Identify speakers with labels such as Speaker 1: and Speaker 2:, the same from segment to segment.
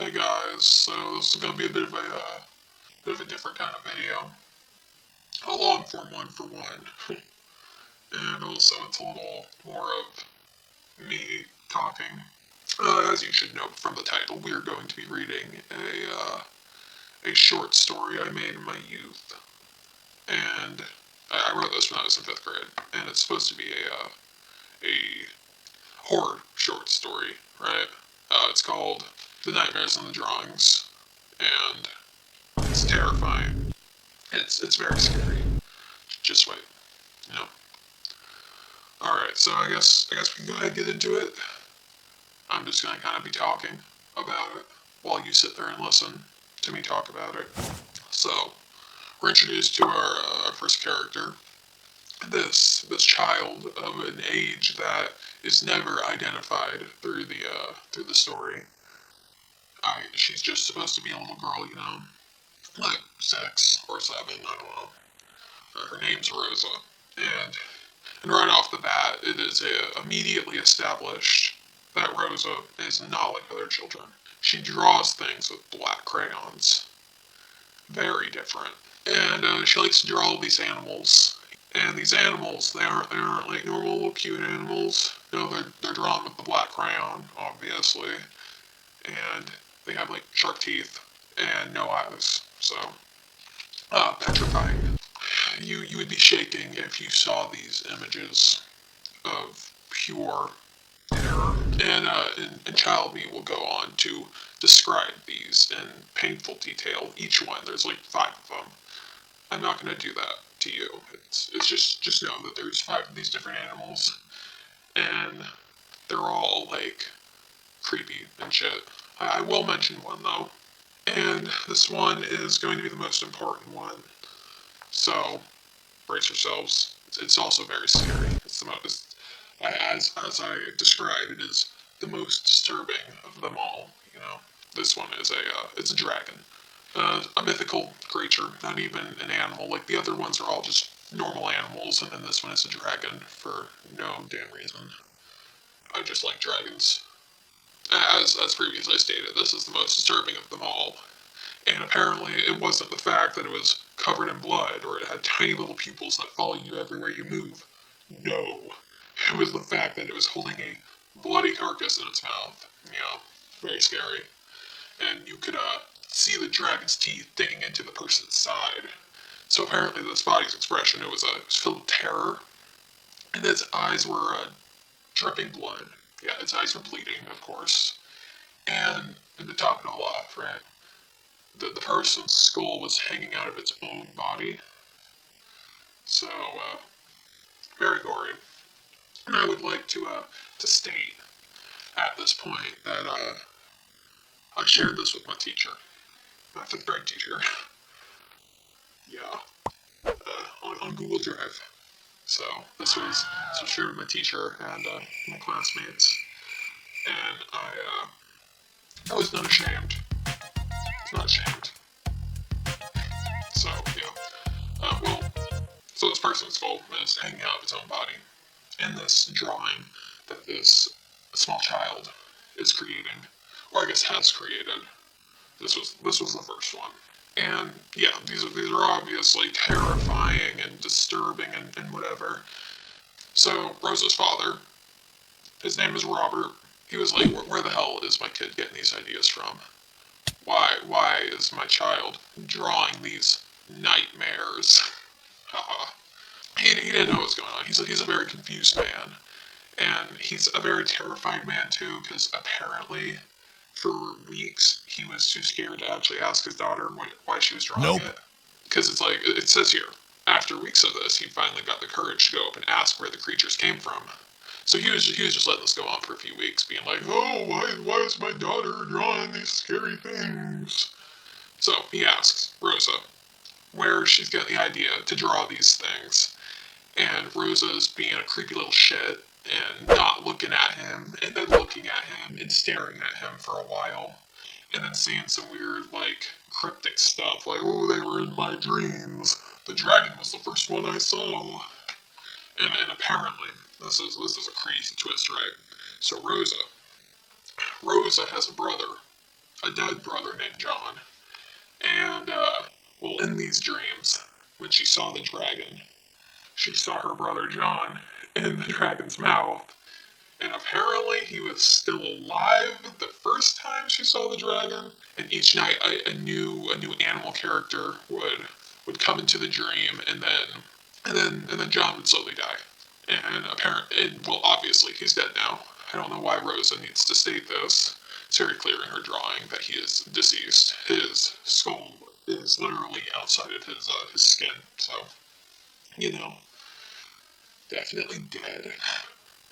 Speaker 1: Hey guys, so this is gonna be a bit of a different kind of video. A long form one for one, and also it's a little more of me talking. As you should know from the title, we are going to be reading a short story I made in my youth, and I wrote this when I was in fifth grade, and it's supposed to be a horror short story, right? It's called The Nightmares in the Drawings, and it's terrifying. It's very scary. Just wait. You know. All right. So I guess we can go ahead and get into it. I'm just gonna kind of be talking about it while you sit there and listen to me talk about it. So we're introduced to our first character. This child of an age that is never identified through the story. She's just supposed to be a little girl, like 6 or 7. I don't know. Her name's Rosa, and And right off the bat, it is immediately established that Rosa is not like other children. She draws things with black crayons. Very different. And she likes to draw all these animals. And these animals, they aren't like normal little cute animals. No, they're drawn with the black crayon, obviously. And they have like shark teeth and no eyes. So, petrifying. You would be shaking if you saw these images of pure terror. And Child Me will go on to describe these in painful detail. Each one, there's like 5 of them. I'm not going to do that to you. It's just know that there's 5 of these different animals, and they're all like creepy and shit. I will mention one though, and this one is going to be the most important one. So brace yourselves. It's also very scary. It's the most, as I described, it is the most disturbing of them all. This one is it's a dragon, a mythical creature, not even an animal. Like the other ones are all just normal animals, and then this one is a dragon for no damn reason. I just like dragons. As previously stated, this is the most disturbing of them all. And apparently, it wasn't the fact that it was covered in blood or it had tiny little pupils that follow you everywhere you move. No. It was the fact that it was holding a bloody carcass in its mouth. Very scary. And you could see the dragon's teeth digging into the person's side. So apparently, this body's expression, it was filled with terror. And its eyes were dripping blood. Yeah, its eyes were bleeding, of course. And to top it all off, right? The person's skull was hanging out of its own body. So, very gory. And I would like to state at this point that I shared this with my teacher, my fifth grade teacher. Yeah, on Google Drive. So this was shared with my teacher and my classmates, and I was not ashamed. I was not ashamed. So yeah. So this person's skull is hanging out of its own body in this drawing that this small child is creating, or I guess has created. This was the first one. And yeah, these are obviously terrifying and disturbing and whatever. So Rosa's father, his name is Robert. He was like, where the hell is my kid getting these ideas from? Why is my child drawing these nightmares? he didn't know what was going on. He's a very confused man. And he's a very terrified man too, because apparently for weeks he was too scared to actually ask his daughter why she was drawing it. Because it's like, it says here, after weeks of this, he finally got the courage to go up and ask where the creatures came from. So he was just letting this go on for a few weeks, being like, oh, why is my daughter drawing these scary things? So he asks Rosa where she's getting the idea to draw these things. And Rosa's being a creepy little shit and not looking at him, and then looking at him and staring at him for a while, and then saying some weird, like, cryptic stuff, like, oh, they were in my dreams. The dragon was the first one I saw. And apparently, this is a crazy twist, right? So Rosa has a brother a dead brother named John. And, well, in these dreams, when she saw the dragon, she saw her brother John in the dragon's mouth. And apparently he was still alive the first time she saw the dragon. And each night a new animal character would come into the dream, and then John would slowly die. Well, obviously he's dead now. I don't know why Rosa needs to state this. It's very clear in her drawing that he is deceased. His skull is literally outside of his skin, so you know, definitely dead.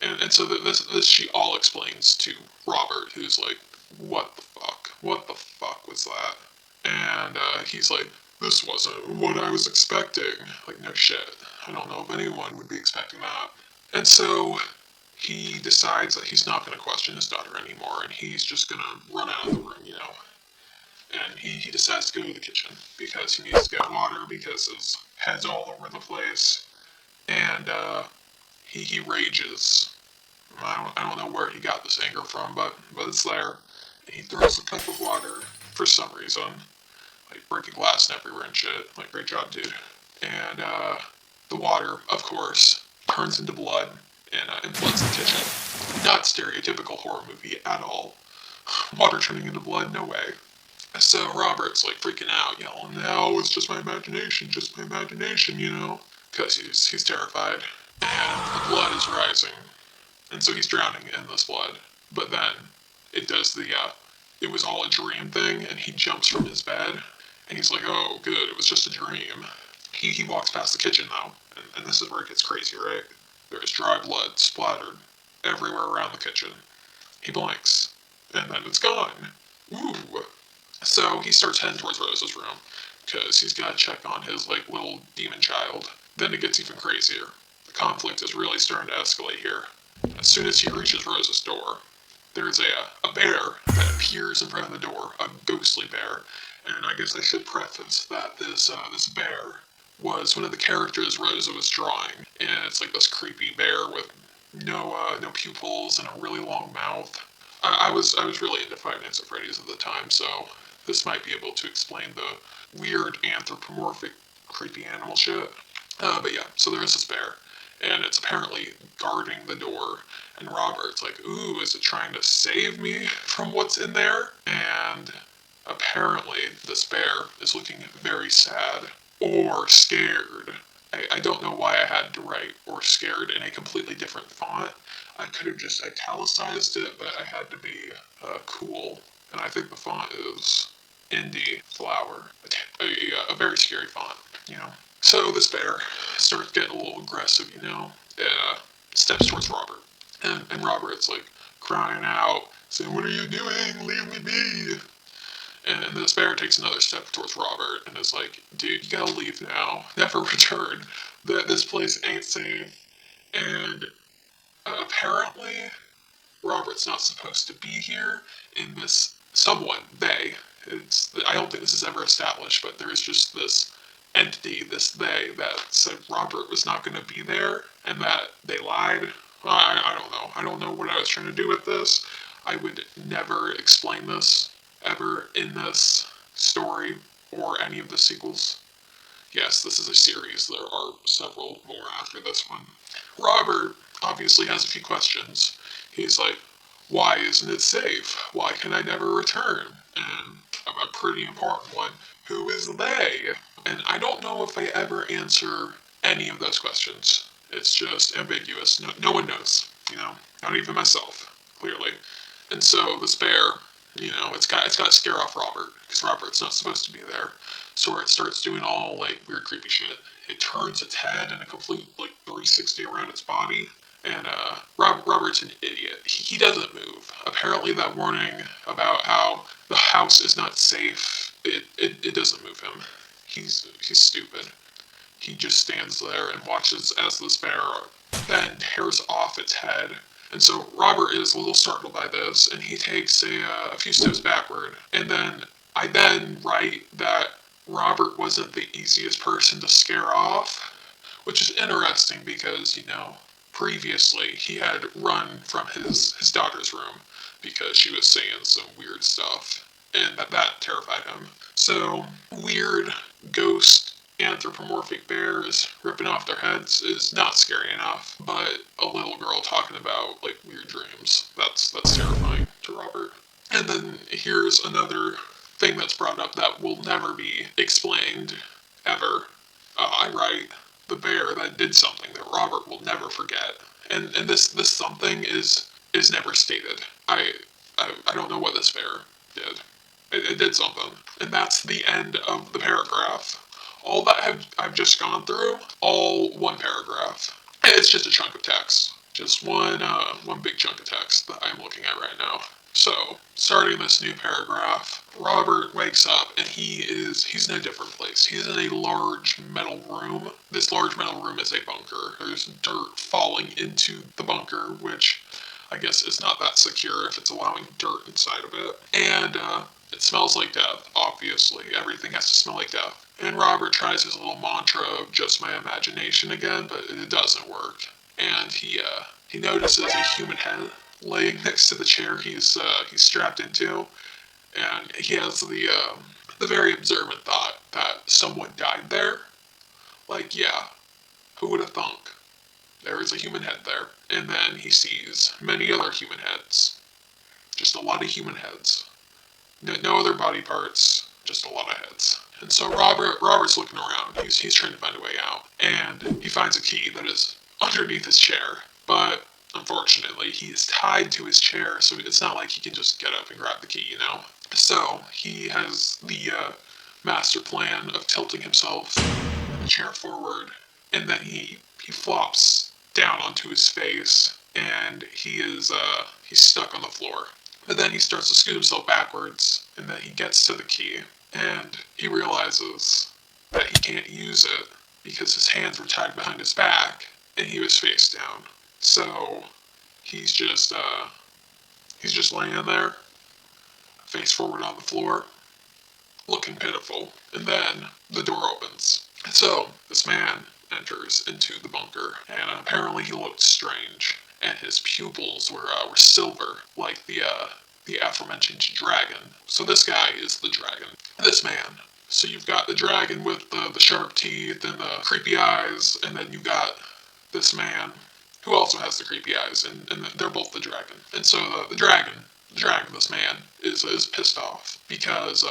Speaker 1: And so this she all explains to Robert, who's like, "What the fuck? What the fuck was that?" And he's like, "This wasn't what I was expecting." Like, no shit. I don't know if anyone would be expecting that. And so he decides that he's not going to question his daughter anymore, and he's just going to run out of the room. And he decides to go to the kitchen because he needs to get water because his head's all over the place. And he rages. I don't know where he got this anger from, but it's there. And he throws a cup of water for some reason, like breaking glass everywhere and shit. Like, great job, dude. And the water, of course, turns into blood and floods the kitchen. Not stereotypical horror movie at all. Water turning into blood, no way. So Robert's like freaking out, yelling, "No, it's just my imagination, because he's terrified. And the blood is rising, and so he's drowning in this blood. But then it does it was all a dream thing, and he jumps from his bed, and he's like, "Oh, good, it was just a dream." He walks past the kitchen now, and this is where it gets crazy, right? There is dry blood splattered everywhere around the kitchen. He blinks, and then it's gone. Ooh. So he starts heading towards Rosa's room, because he's got to check on his, little demon child. Then it gets even crazier. The conflict is really starting to escalate here. As soon as he reaches Rosa's door, there's a bear that appears in front of the door, a ghostly bear. And I guess I should preface that this bear was one of the characters Rosa was drawing, and it's like this creepy bear with no pupils and a really long mouth. I was really into Five Nights at Freddy's at the time, so this might be able to explain the weird anthropomorphic creepy animal shit. But yeah, so there is this bear, and it's apparently guarding the door. And Robert's like, "Ooh, is it trying to save me from what's in there?" And apparently, this bear is looking very sad or scared. I don't know why I had to write "or scared" in a completely different font. I could have just italicized it, but I had to be cool. And I think the font is Indie Flower, a very scary font. So this bear starts getting a little aggressive, steps towards Robert. And Robert's like crying out, saying, "What are you doing? Leave me be." And this bear takes another step towards Robert and is like, "Dude, you gotta leave now. Never return. This place ain't safe." And apparently, Robert's not supposed to be here in this. Someone, I don't think this is ever established, but there is just this entity, this they, that said Robert was not going to be there and that they lied. I don't know. I don't know what I was trying to do with this. I would never explain this ever in this story or any of the sequels. Yes, this is a series. There are several more after this one. Robert obviously has a few questions. He's like, "Why isn't it safe? Why can I never return?" And a pretty important one, who is they? And I don't know if I ever answer any of those questions. It's just ambiguous. No one knows, not even myself, clearly. And so this bear, it's got to scare off Robert, because Robert's not supposed to be there. So it starts doing all weird creepy shit. It turns its head in a complete 360 around its body. And Robert's an idiot. He doesn't move. Apparently that warning about how the house is not safe, it doesn't move him. He's stupid. He just stands there and watches as this bear then tears off its head. And so Robert is a little startled by this, and he takes a few steps backward. And then I write that Robert wasn't the easiest person to scare off, which is interesting because, previously he had run from his daughter's room because she was saying some weird stuff. and that terrified him. So, weird ghost anthropomorphic bears ripping off their heads is not scary enough, but a little girl talking about like weird dreams, that's terrifying to Robert. And then here's another thing that's brought up that will never be explained ever. I write the bear that did something that Robert will never forget, and this something is never stated. I don't know what this bear did. It did something, and that's the end of the paragraph. All that I've just gone through, all one paragraph. It's just a chunk of text, just one big chunk of text that I'm looking at right now. So, starting this new paragraph, Robert wakes up and he's in a different place. He's in a large metal room. This large metal room is a bunker. There's dirt falling into the bunker, which I guess is not that secure if it's allowing dirt inside of it. And it smells like death, obviously. Everything has to smell like death. And Robert tries his little mantra of just my imagination again, but it doesn't work. And he notices a human head laying next to the chair he's strapped into, and he has the very observant thought that someone died there. Like, yeah, who would have thunk? There is a human head there. And then he sees many other human heads. Just a lot of human heads. No other body parts, just a lot of heads. And so Robert's looking around. He's trying to find a way out. And he finds a key that is underneath his chair. But unfortunately, he is tied to his chair, so it's not like he can just get up and grab the key, you know? So he has the master plan of tilting himself the chair forward, and then he flops down onto his face, and he's stuck on the floor. But then he starts to scoot himself backwards, and then he gets to the key, and he realizes that he can't use it because his hands were tied behind his back, and he was face down. So he's just laying there, face forward on the floor, looking pitiful. And then the door opens. So this man enters into the bunker, and apparently he looked strange, and his pupils were silver, like the aforementioned dragon. So this guy is the dragon. This man. So you've got the dragon with the sharp teeth and the creepy eyes, and then you've got this man who also has the creepy eyes, and they're both the dragon. And so the dragon, this man, is pissed off because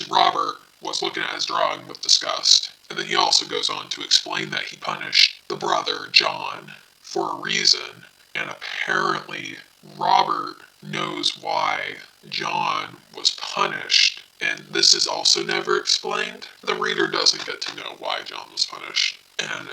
Speaker 1: Robert was looking at his drawing with disgust. And then he also goes on to explain that he punished the brother, John, for a reason. And apparently, Robert knows why John was punished. And this is also never explained. The reader doesn't get to know why John was punished.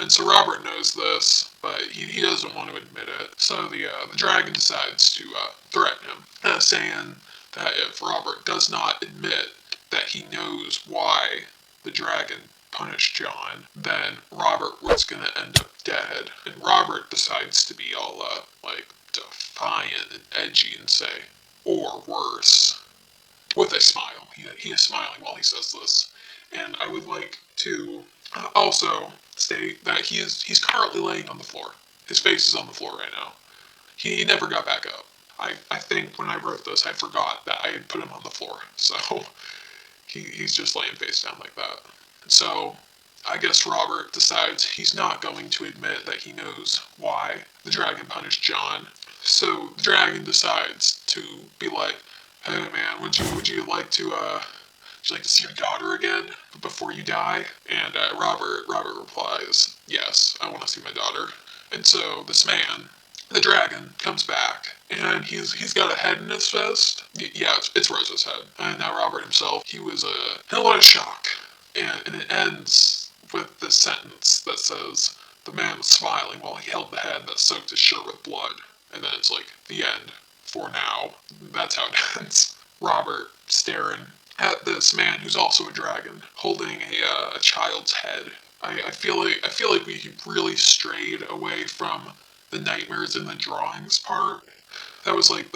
Speaker 1: And so Robert knows this, but he doesn't want to admit it. So the dragon decides to threaten him, saying that if Robert does not admit that he knows why the dragon punished John, then Robert was going to end up dead. And Robert decides to be all defiant and edgy and say, or worse, with a smile. He is smiling while he says this. And I would like to also state that he's currently laying on the floor. His face is on the floor right now. He never got back up. I think when I wrote this, I forgot that I had put him on the floor. So he's just laying face down like that. So I guess Robert decides he's not going to admit that he knows why the dragon punished John. So the dragon decides to be like, hey man, would you like to see your daughter again before you die? And Robert replies, yes, I want to see my daughter. And so this man, the dragon, comes back, and he's got a head in his fist. Yeah, it's Rosa's head. And now Robert himself, he was in a lot of shock. And it ends with this sentence that says, the man was smiling while he held the head that soaked his shirt with blood. And then it's like, the end. For now. That's how it ends. Robert staring at this man who's also a dragon, holding a child's head. I feel like we really strayed away from the nightmares in the drawings part. That was like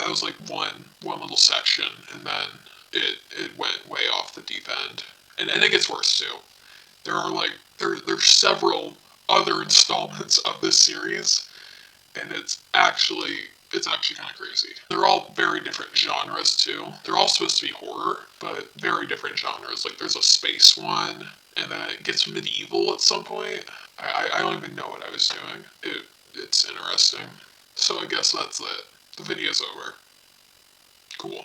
Speaker 1: one little section, and then it went way off the deep end. And it gets worse too. There are there's several other installments of this series, and it's actually It's actually kind of crazy. They're all very different genres too. They're all supposed to be horror, but very different genres. Like there's a space one, and then it gets medieval at some point. I don't even know what I was doing. It's interesting. So I guess that's it. The video's over. Cool.